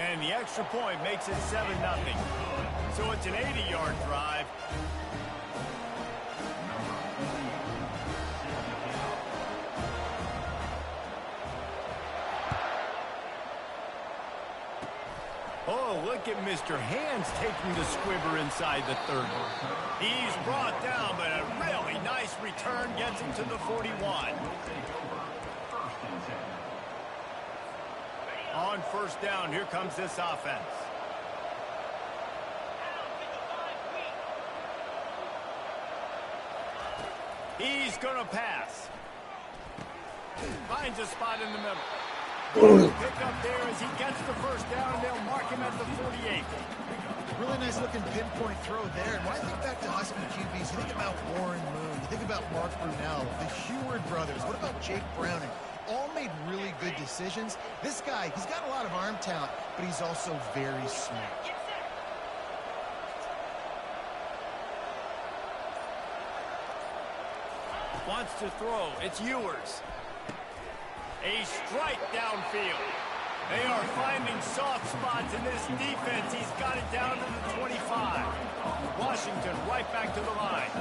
And the extra point makes it 7-0. So it's an 80-yard drive. Oh, look at Mr. Hands taking the squibber inside the 30. He's brought down, but a really nice return gets him to the 41. On first down, here comes this offense. He's going to pass. Finds a spot in the middle. Pick up there as he gets the first down, and they'll mark him at the 48. Really nice looking pinpoint throw there. And when I think back to Husky QBs, you think about Warren Moon, you think about Mark Brunell, the Heward brothers. What about Jake Browning? All made really good decisions. This guy, he's got a lot of arm talent, but he's also very smart. Wants to throw. It's Ewers. A strike downfield. They are finding soft spots in this defense. He's got it down to the 25. Washington right back to the line.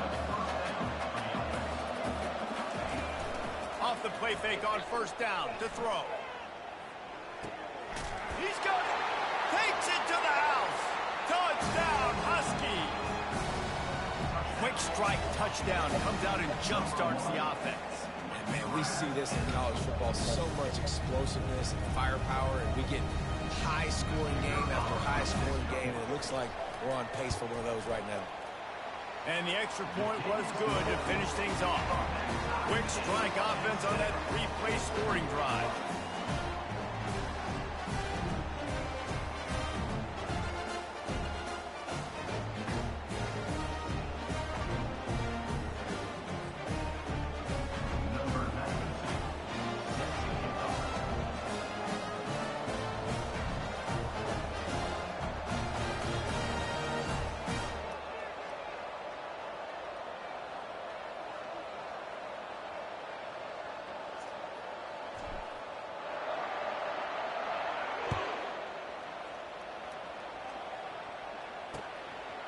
Off the play fake on first down to throw. He's got it. Takes it to the house. Touchdown, Husky. Quick strike touchdown. Comes out and jumpstarts the offense. Man, we see this in college football, so much explosiveness and firepower, and we get high-scoring game after high-scoring game, and it looks like we're on pace for one of those right now. And the extra point was good to finish things off. Quick strike offense on that three-play scoring drive.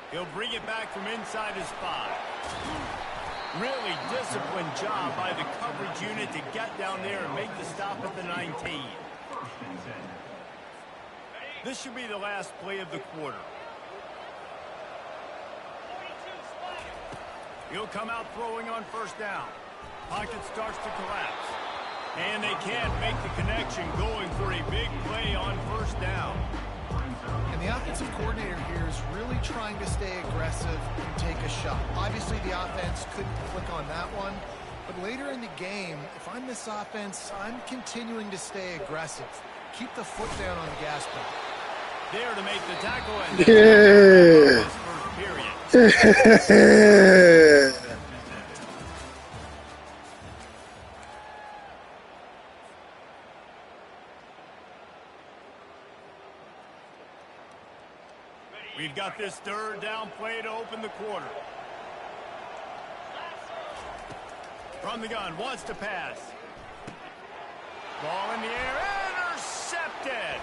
He'll bring it back from inside his 5. Really disciplined job by the coverage unit to get down there and make the stop at the 19. This should be the last play of the quarter. He'll come out throwing on first down. Pocket starts to collapse. And they can't make the connection, going for a big play on first down. And the offensive coordinator here is really trying to stay aggressive and take a shot. Obviously, the offense couldn't click on that one. But later in the game, if I'm this offense, I'm continuing to stay aggressive. Keep the foot down on the gas pedal. There to make the tackle and this first period. We've got this third down play to open the quarter. From the gun, wants to pass. Ball in the air, intercepted.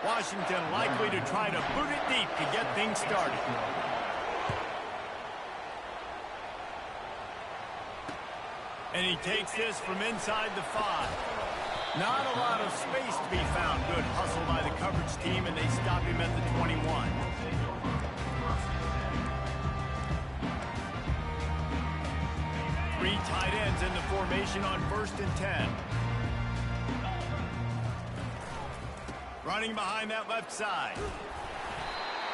Washington likely to try to boot it deep to get things started. And he takes this from inside the 5. Not a lot of space to be found. Good hustle by the coverage team, and they stop him at the 21. Three tight ends in the formation on 1st and 10. Running behind that left side.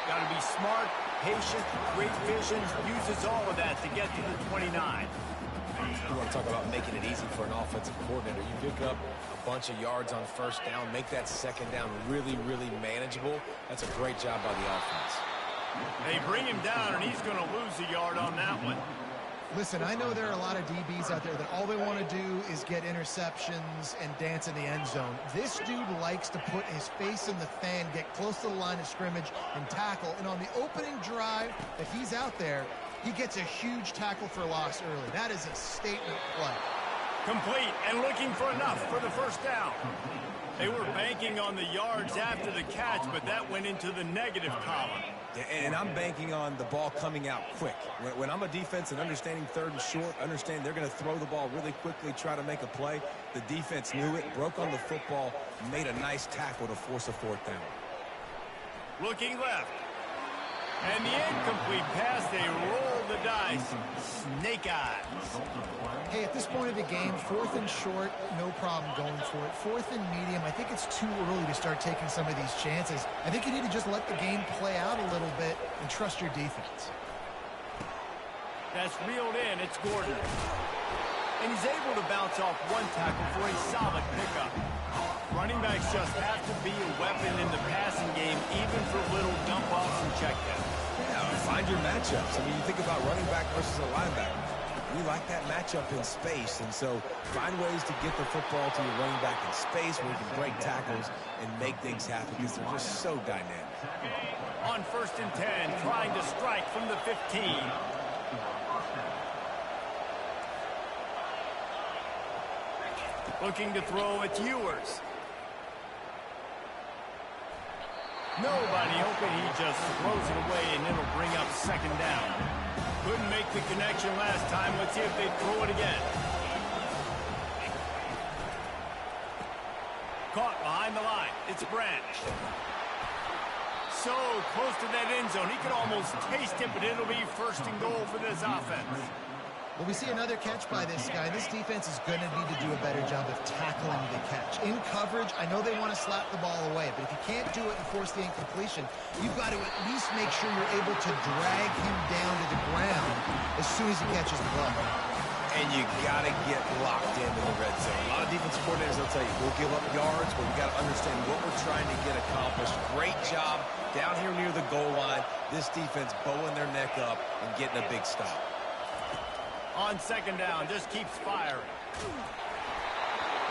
Got to be smart, patient, great vision, uses all of that to get to the 29. You want to talk about making it easy for an offensive coordinator. You pick up a bunch of yards on 1st down, make that 2nd down really, really manageable. That's a great job by the offense. They bring him down, and he's going to lose a yard on that one. Listen, I know there are a lot of DBs out there that all they want to do is get interceptions and dance in the end zone. This dude likes to put his face in the fan, get close to the line of scrimmage, and tackle. And on the opening drive that he's out there, he gets a huge tackle for loss early. That is a statement play. Complete and looking for enough for the 1st down. They were banking on the yards after the catch, but that went into the negative column. And I'm banking on the ball coming out quick. When I'm a defense and understanding 3rd and short, understand they're going to throw the ball really quickly, try to make a play. The defense knew it, broke on the football, made a nice tackle to force a 4th down. Looking left. And the incomplete pass, they roll the dice. Snake eyes. Hey, at this point of the game, 4th and short, no problem going for it. 4th and medium, I think it's too early to start taking some of these chances. I think you need to just let the game play out a little bit and trust your defense. That's reeled in. It's Gordon. And he's able to bounce off one tackle for a solid pickup. Running backs just have to be a weapon in the passing game, even for little dump-offs and checkdowns. Yeah, find your matchups. I mean, you think about running back versus a linebacker. We like that matchup in space, and so find ways to get the football to your running back in space where you can break tackles and make things happen because they're just so dynamic. On 1st and 10, trying to strike from the 15. Looking to throw, it's Ewers. Nobody open, he just throws it away, and it'll bring up 2nd down. Couldn't make the connection last time. Let's see if they throw it again. Caught behind the line. It's Branch. So close to that end zone. He could almost taste it, but it'll be 1st and goal for this offense. Well, we see another catch by this guy. This defense is going to need to do a better job of tackling the catch. In coverage, I know they want to slap the ball away, but if you can't do it and force the incompletion, you've got to at least make sure you're able to drag him down to the ground as soon as he catches the ball. And you got to get locked into the red zone. A lot of defensive coordinators will tell you, we'll give up yards, but we got to understand what we're trying to get accomplished. Great job down here near the goal line. This defense bowing their neck up and getting a big stop. On 2nd down, just keeps firing.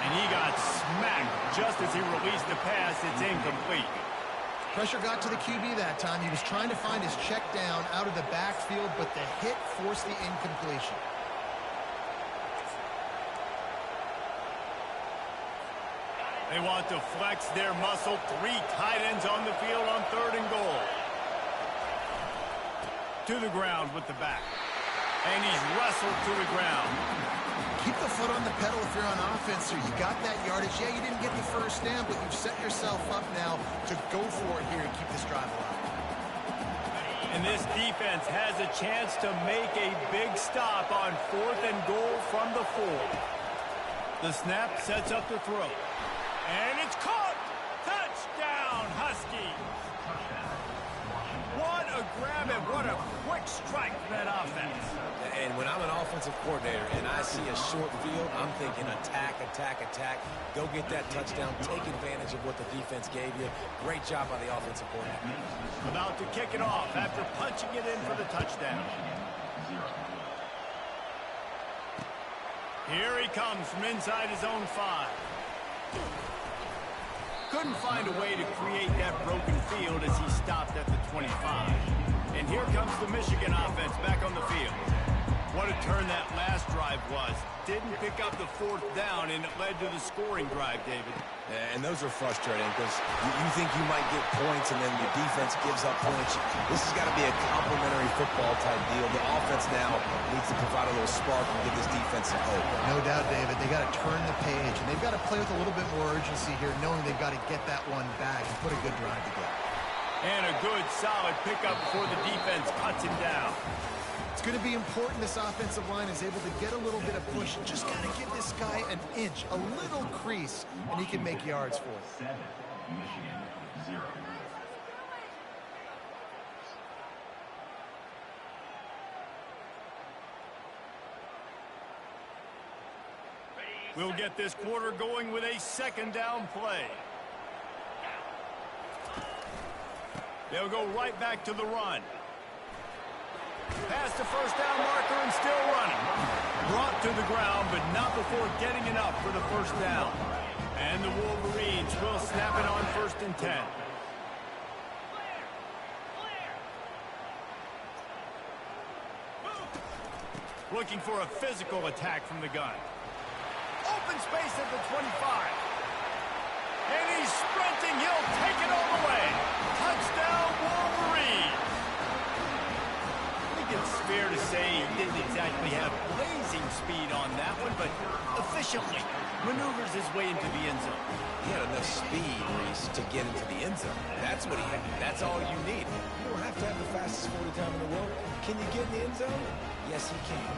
And he got smacked just as he released the pass. It's incomplete. Pressure got to the QB that time. He was trying to find his check down out of the backfield, but the hit forced the incompletion. They want to flex their muscle. 3 tight ends on the field on 3rd and goal. To the ground with the back. And he's wrestled to the ground. Keep the foot on the pedal if you're on offense here. You got that yardage. Yeah, you didn't get the 1st down, but you've set yourself up now to go for it here and keep this drive alive. And this defense has a chance to make a big stop on 4th and goal from the 4. The snap sets up the throw. And it's caught! Touchdown, Huskies! What a grab and what a quick strike for that offense. And when I'm an offensive coordinator and I see a short field, I'm thinking attack, attack, attack. Go get that touchdown. Take advantage of what the defense gave you. Great job by the offensive coordinator. About to kick it off after punching it in for the touchdown. Here he comes from inside his own 5. Couldn't find a way to create that broken field as he stopped at the 25. And here comes the Michigan offense back on the field. What a turn that last drive drive was. Didn't pick up the fourth down, and it led to the scoring drive, David. Yeah, and those are frustrating because you think you might get points, and then your defense gives up points. This has got to be a complimentary football type deal. The offense now needs to provide a little spark and give this defense some hope. No doubt, David. They got to turn the page, and they've got to play with a little bit more urgency here, knowing they've got to get that one back and put a good drive together. And a good, solid pickup before the defense cuts him down. It's going to be important this offensive line is able to get a little bit of push. Just got to give this guy an inch, a little crease, and he can make yards for it. 7, Michigan 0. We'll get this quarter going with a second down play. They'll go right back to the run. Past the first down marker and still running. Brought to the ground, but not before getting enough for the first down. And the Wolverines will snap it on 1st and 10. Looking for a physical attack from the gun. Open space at the 25. And he's sprinting. He'll take it all the way. Touchdown, Wolverines. I think it's fair to say he didn't exactly have blazing speed on that one, but efficiently maneuvers his way into the end zone. He had enough speed, Reese, to get into the end zone. That's what he had. That's all you need. You don't have to have the fastest 40 time in the world. Can you get in the end zone? Yes, you can.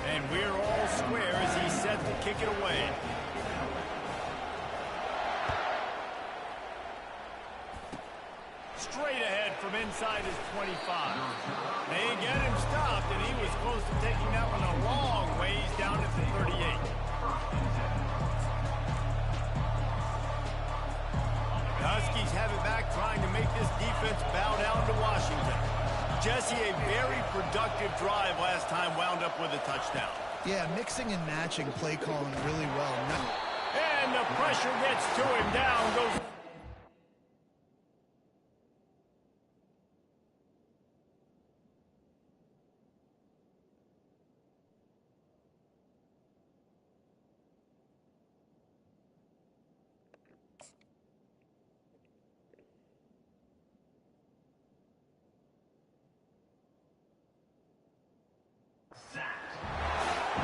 And we're all square as he's set to kick it away. Straight ahead from inside his 25. They get him stopped, and he was close to taking that one a long ways down at the 38. The Huskies have it back, trying to make this defense bow down to Washington. Jesse, a very productive drive last time, wound up with a touchdown. Yeah, mixing and matching play calling really well. And the pressure gets to him. Down goes...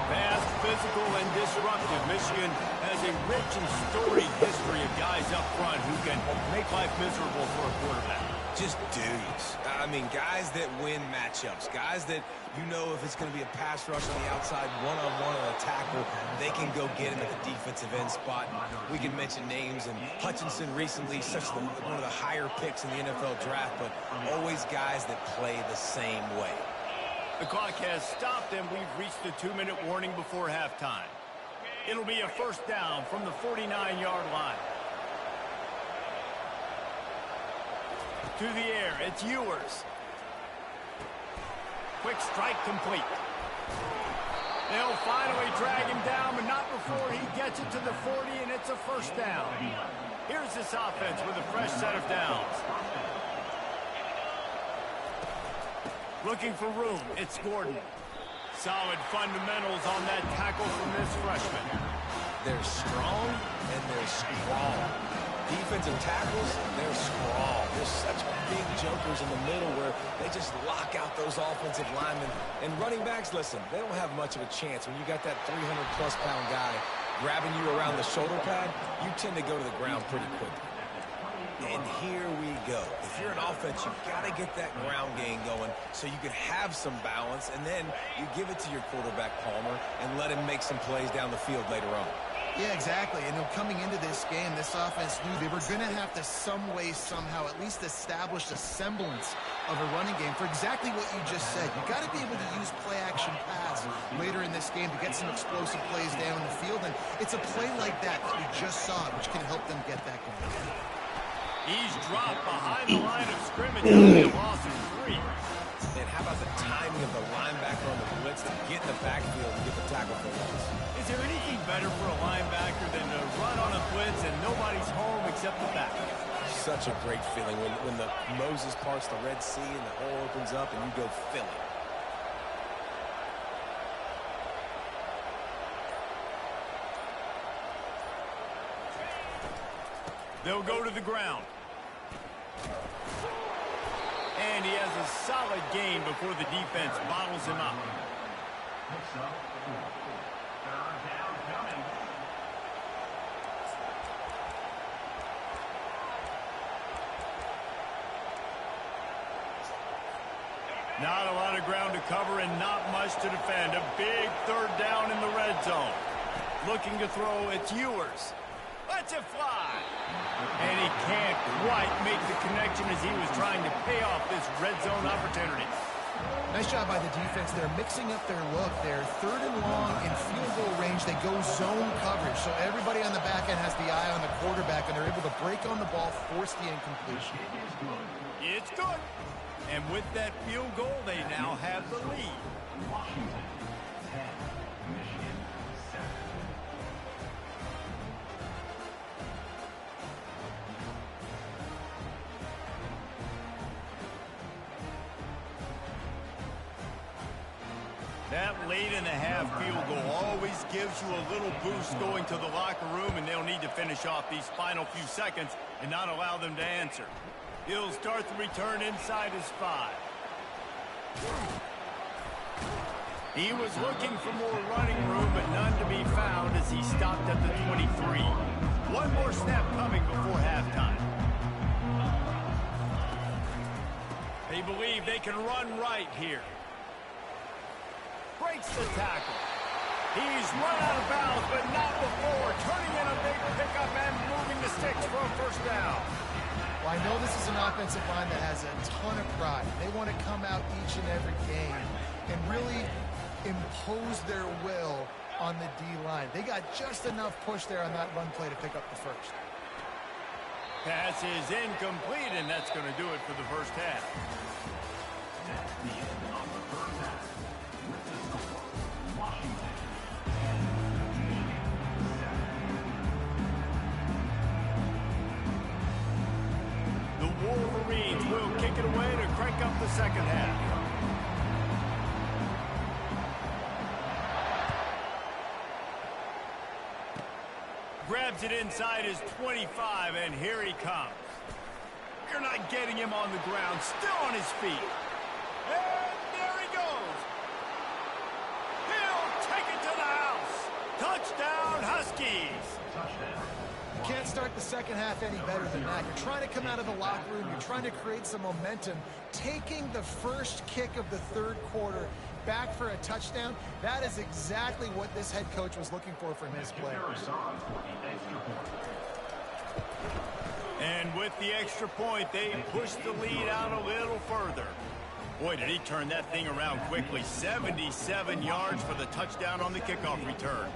Fast, physical, and disruptive. Michigan has a rich and storied history of guys up front who can make life miserable for a quarterback. Just dudes. I mean, guys that win matchups. Guys that, you know, if it's going to be a pass rush on the outside, one-on-one on a tackle, they can go get him at the defensive end spot. We can mention names, and Hutchinson recently, one of the higher picks in the NFL draft, but always guys that play the same way. The clock has stopped, and we've reached the 2-minute warning before halftime. It'll be a first down from the 49-yard line. To the air, it's Ewers. Quick strike complete. They'll finally drag him down, but not before he gets it to the 40, and it's a first down. Here's this offense with a fresh set of downs. Looking for room, it's Gordon. Solid fundamentals on that tackle from this freshman. They're strong and they're strong. Defensive tackles, they're strong. They're such big jokers in the middle where they just lock out those offensive linemen. And running backs, listen, they don't have much of a chance. When you got that 300-plus pound guy grabbing you around the shoulder pad, you tend to go to the ground pretty quickly. And here we go. If you're an offense, you've got to get that ground game going so you can have some balance, and then you give it to your quarterback, Palmer, and let him make some plays down the field later on. Yeah, exactly. And coming into this game, this offense knew they were going to have to some way, somehow, at least establish a semblance of a running game for exactly what you just said. You got to be able to use play-action pass later in this game to get some explosive plays down the field, and it's a play like that we just saw, which can help them get that going. He's dropped behind the line of scrimmage. Only a loss of 3. And how about the timing of the linebacker on the blitz to get in the backfield and get the tackle for loss? Is there anything better for a linebacker than to run on a blitz and nobody's home except the back? such a great feeling when the Moses parts the Red Sea and the hole opens up and you go fill it. They'll go to the ground. And he has a solid gain before the defense bottles him up. Picks up 4. Third down coming. Not a lot of ground to cover and not much to defend. A big third down in the red zone. Looking to throw, it's Ewers. Lets it fly. And he can't quite make the connection as he was trying to pay off this red zone opportunity. Nice job by the defense. They're mixing up their look. They're third and long in field goal range. They go zone coverage. So everybody on the back end has the eye on the quarterback, and they're able to break on the ball, force the incompletion. It's good. And with that field goal, they now have the lead. Washington 10, Michigan 7. That late in the half field goal always gives you a little boost going to the locker room, and they'll need to finish off these final few seconds and not allow them to answer. He'll start the return inside his 5. He was looking for more running room, but none to be found as he stopped at the 23. One more snap coming before halftime. They believe they can run right here. Breaks the tackle. He's run out of bounds, but not before. Turning in a big pickup and moving the sticks for a first down. Well, I know this is an offensive line that has a ton of pride. They want to come out each and every game and really impose their will on the D-line. They got just enough push there on that run play to pick up the first. Pass is incomplete, and that's going to do it for the first half. That's the end of the first half. With the score, Washington 10, Michigan 7. The Wolverines will kick it away to crank up the second half. Grabs it inside his 25, and here he comes. You're not getting him on the ground, still on his feet. And there he goes. He'll take it to the house. Touchdown, Huskies. Touchdown. You can't start the second half any better than that. You're trying to come out of the locker room. You're trying to create some momentum. Taking the first kick of the third quarter back for a touchdown, that is exactly what this head coach was looking for from his players. And with the extra point, they push the lead out a little further. Boy, did he turn that thing around quickly. 77 yards for the touchdown on the kickoff return.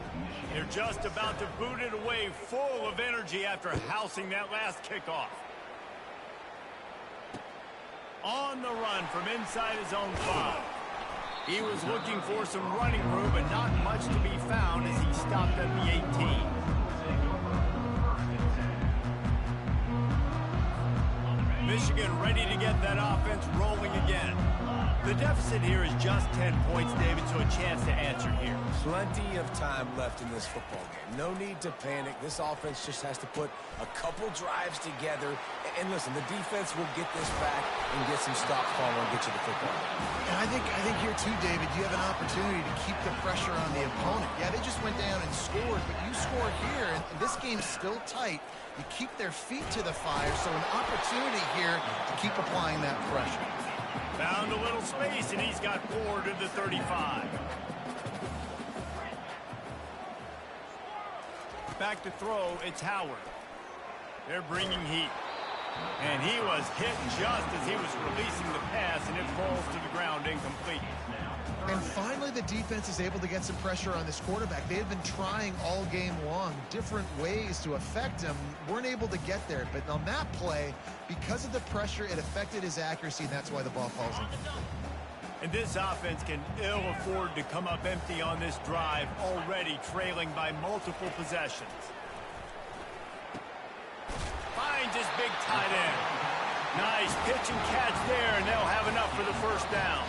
They're just about to boot it away, full of energy after housing that last kickoff. On the run from inside his own 5. He was looking for some running room, but not much to be found as he stopped at the 18. Michigan ready to get that offense rolling again. The deficit here is just 10 points, David, so a chance to answer here. Plenty of time left in this football game. No need to panic. This offense just has to put a couple drives together. And listen, the defense will get this back and get some stops following and get you the football. And I think here too, David, you have an opportunity to keep the pressure on the opponent. Yeah, they just went down and scored, but you score here, and this game's still tight. You keep their feet to the fire, so an opportunity here to keep applying that pressure. Found a little space, and he's got 4 to the 35. Back to throw, it's Howard. They're bringing heat. And he was hit just as he was releasing the pass, and it falls to the ground incomplete. And finally, the defense is able to get some pressure on this quarterback. They had been trying all game long different ways to affect him. Weren't able to get there. But on that play, because of the pressure, it affected his accuracy, and that's why the ball falls in. And this offense can ill afford to come up empty on this drive, already trailing by multiple possessions. Finds his big tight end. Nice pitch and catch there, and they'll have enough for the first down.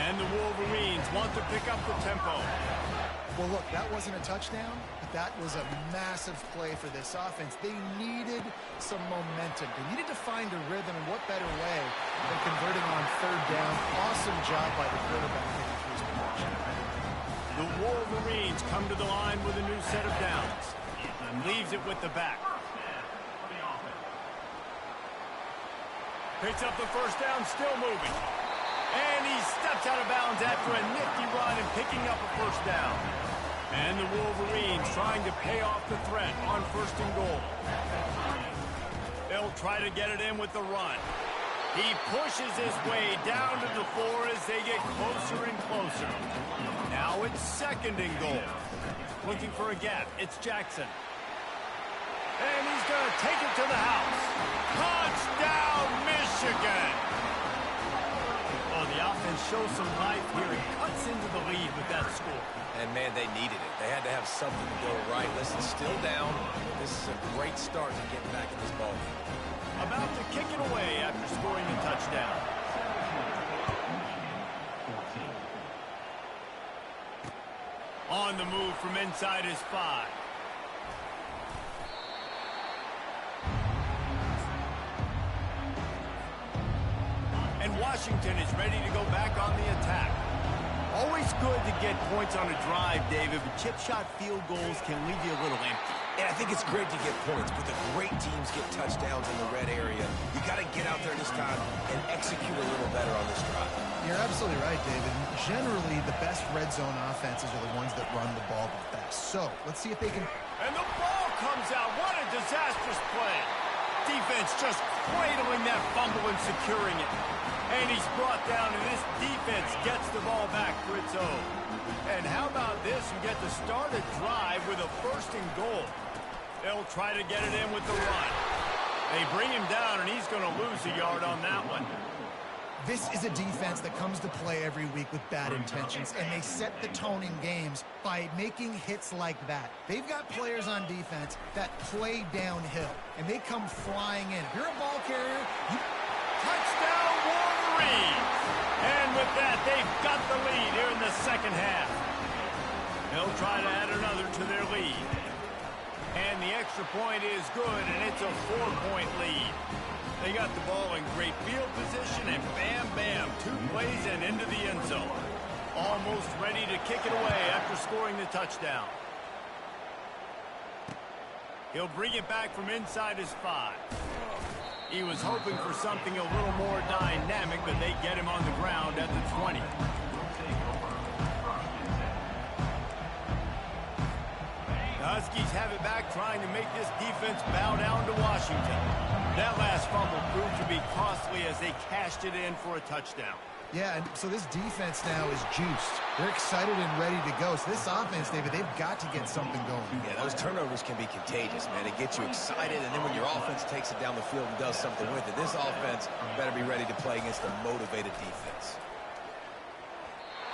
And the Wolverines want to pick up the tempo. Well, look, that wasn't a touchdown, but that was a massive play for this offense. They needed some momentum. They needed to find a rhythm, and what better way than converting on third down. Awesome job by the quarterback getting through his protection. The Wolverines come to the line with a new set of downs. And leaves it with the back. Picks up the first down, still moving. And he steps out of bounds after a nifty run and picking up a first down. And the Wolverines trying to pay off the threat on first and goal. They'll try to get it in with the run. He pushes his way down to the floor as they get closer and closer. Now it's second and goal. Looking for a gap. It's Jackson. And he's going to take it to the house. Touchdown, Michigan! Oh, the offense shows some life here and cuts into the lead with that score. And, man, they needed it. They had to have something to go right. Listen, still down. This is a great start to getting back in this ballgame. About to kick it away after scoring the touchdown. On the move from inside his 5. And Washington is ready to go back on the attack. Always good to get points on a drive, David, but chip shot field goals can leave you a little empty. And I think it's great to get points, but the great teams get touchdowns in the red area. You got to get out there this time and execute a little better on this drive. You're absolutely right, David. Generally, the best red zone offenses are the ones that run the ball the best. So, let's see if they can... And the ball comes out. What a disastrous play. Defense just cradling that fumble and securing it. And he's brought down, and this defense gets the ball back for its own. And how about this? You get to start a drive with a first and goal. They'll try to get it in with the run. They bring him down, and he's going to lose a yard on that one. This is a defense that comes to play every week with bad intentions, and they set the tone in games by making hits like that. They've got players on defense that play downhill, and they come flying in. If you're a ball carrier, you... Touchdown, Wolverines! And with that, they've got the lead here in the second half. They'll try to add another to their lead. And the extra point is good, and it's a 4-point lead. They got the ball in great field position, and bam, bam, 2 plays and into the end zone. Almost ready to kick it away after scoring the touchdown. He'll bring it back from inside his 5. He was hoping for something a little more dynamic, but they get him on the ground at the 20. The Huskies have it back, trying to make this defense bow down to Washington. That last fumble proved to be costly as they cashed it in for a touchdown. Yeah, and so this defense now is juiced. They're excited and ready to go. So this offense, David, they've got to get something going. Yeah, those turnovers can be contagious, man. It gets you excited, and then when your offense takes it down the field and does something with it, this offense better be ready to play against a motivated defense.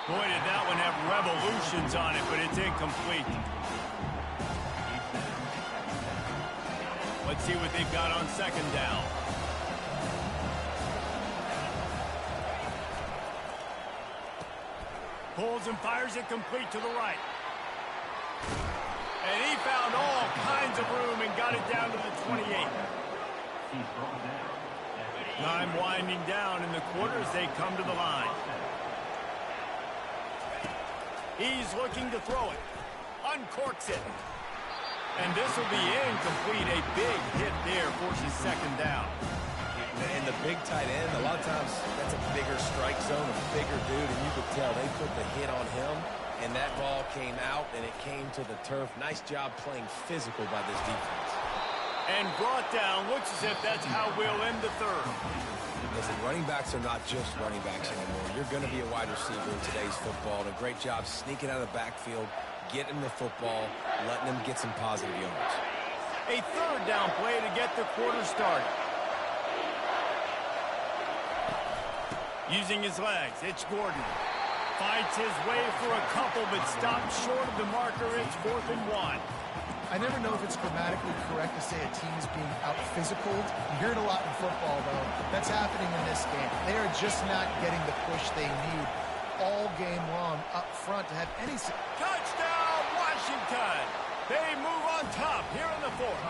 Boy, did that one have revolutions on it, but it's incomplete. Let's see what they've got on second down. Pulls and fires it complete to the right. And he found all kinds of room and got it down to the 28. Time winding down in the quarter as they come to the line. He's looking to throw it. Uncorks it. And this will be incomplete. A big hit there forces second down. And the big tight end, a lot of times that's a bigger strike zone, a bigger dude, and you could tell they put the hit on him, and that ball came out, and it came to the turf. Nice job playing physical by this defense. And brought down. Looks as if that's how we'll end the third. Listen, running backs are not just running backs anymore. You're going to be a wide receiver in today's football, and a great job sneaking out of the backfield, getting the football, letting them get some positive yards. A third down play to get the quarter started. Using his legs, it's Gordon. Fights his way for a couple, but stops short of the marker. It's 4th and 1. I never know if it's grammatically correct to say a team is being out-physicaled. You hear it a lot in football, though. That's happening in this game. They are just not getting the push they need all game long up front to have any... Touchdown, Washington! They move on top here in the fourth.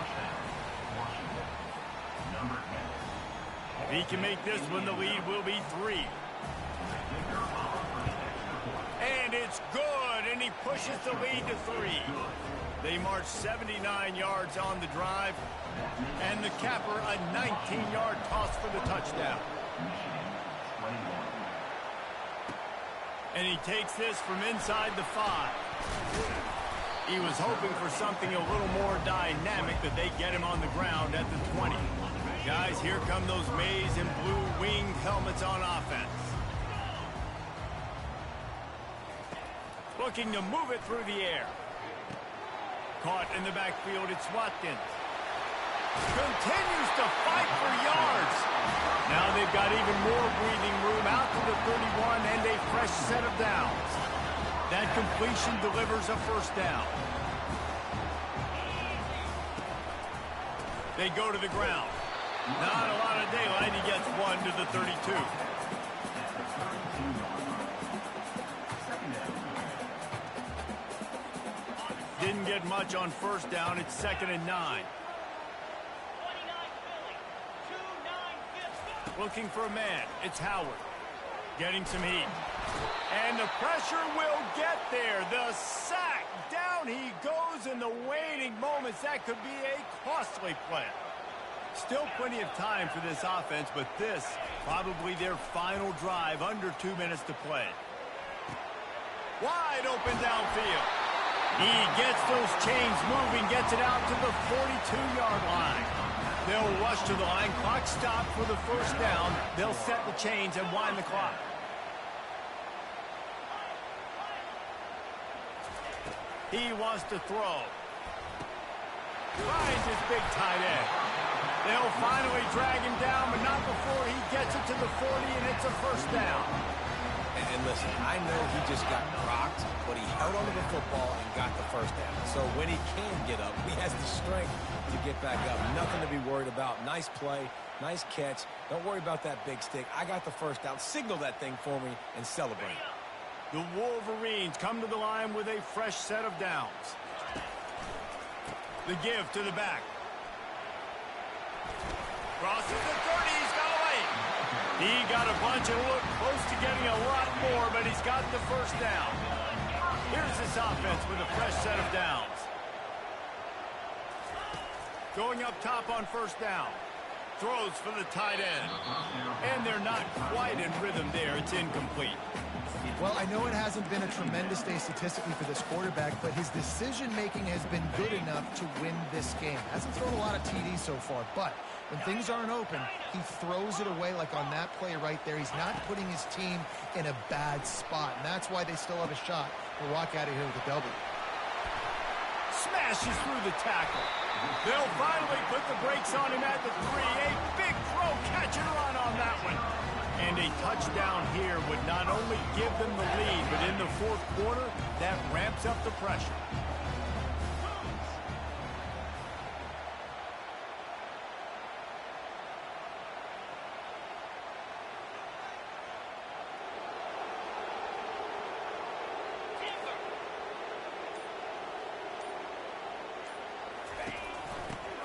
If he can make this one, the lead will be 3. And it's good, and he pushes the lead to 3. They march 79 yards on the drive, and the capper a 19-yard toss for the touchdown. And he takes this from inside the 5. He was hoping for something a little more dynamic, but they get him on the ground at the 20. Guys, here come those maize and blue winged helmets on offense. Looking to move it through the air. Caught in the backfield, it's Watkins. Continues to fight for yards. Now they've got even more breathing room out to the 31 and a fresh set of downs. That completion delivers a first down. They go to the ground. Not a lot of daylight. He gets 1 to the 32. Didn't get much on first down. It's 2nd and 9. Looking for a man. It's Howard. Getting some heat. And the pressure will get there. The sack. Down he goes in the waiting moments. That could be a costly play. Still plenty of time for this offense, but this probably their final drive, under 2 minutes to play. Wide open downfield. He gets those chains moving, gets it out to the 42-yard line. They'll rush to the line. Clock stopped for the first down. They'll set the chains and wind the clock. He wants to throw. Finds his big tight end. They'll finally drag him down, but not before he gets it to the 40, and it's a first down. And listen, I know he just got rocked, but he held onto the football and got the first down. So when he can get up, he has the strength to get back up. Nothing to be worried about. Nice play, nice catch. Don't worry about that big stick. I got the first down. Signal that thing for me and celebrate. The Wolverines come to the line with a fresh set of downs. The give to the back. Crosses the 30, he's got away. He got a bunch and looked close to getting a lot more, but he's got the first down. Here's this offense with a fresh set of downs. Going up top on first down. Throws for the tight end. And they're not quite in rhythm there. It's incomplete. Well, I know it hasn't been a tremendous day statistically for this quarterback, but his decision-making has been good enough to win this game. Hasn't thrown a lot of TDs so far, but when things aren't open, he throws it away like on that play right there. He's not putting his team in a bad spot, and that's why they still have a shot to walk out of here with a W. Smashes through the tackle. They'll finally put the brakes on him at the 3. A big throw, catch and run on that one. And a touchdown here would not only give them the lead, but in the fourth quarter, that ramps up the pressure.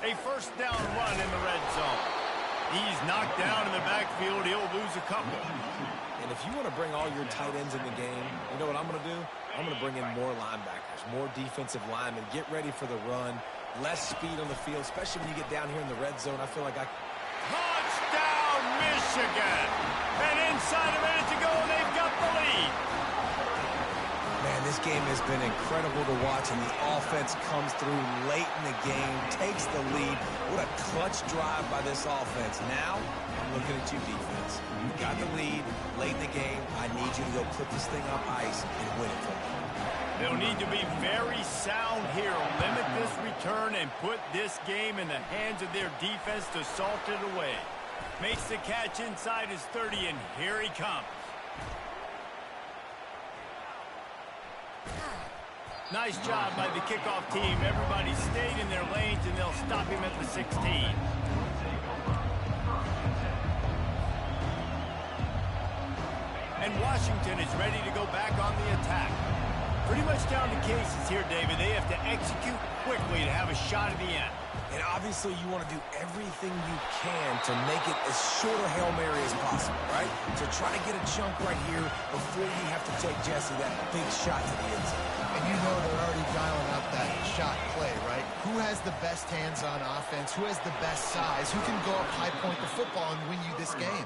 A first down run in the red zone. He's knocked down in the backfield. He'll lose a couple. And if you want to bring all your tight ends in the game, you know what I'm going to do? I'm going to bring in more linebackers, more defensive linemen, get ready for the run, less speed on the field, especially when you get down here in the red zone. I feel like Touchdown, Michigan! And inside a minute to go, they've got the lead. Man, this game has been incredible to watch, and the offense comes through late in the game, takes the lead. What a clutch drive by this offense. Now, I'm looking at you, defense. You got the lead late in the game. I need you to go put this thing on ice and win it for me. They'll need to be very sound here. Limit this return and put this game in the hands of their defense to salt it away. Makes the catch inside his 30, and here he comes. Nice job by the kickoff team. Everybody stayed in their lanes, and they'll stop him at the 16. And Washington is ready to go back on the attack. Pretty much down to cases here, David. They have to execute quickly to have a shot at the end. And obviously you want to do everything you can to make it as short a Hail Mary as possible, right? So try to get a chunk right here before you have to take, Jesse, that big shot to the end zone. And you know they're already dialing up that shot play, right? Who has the best hands on offense? Who has the best size? Who can go up high point the football and win you this game?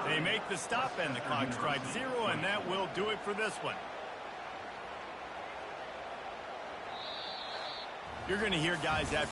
They make the stop, and the clock strikes 0, and that will do it for this one. You're going to hear guys after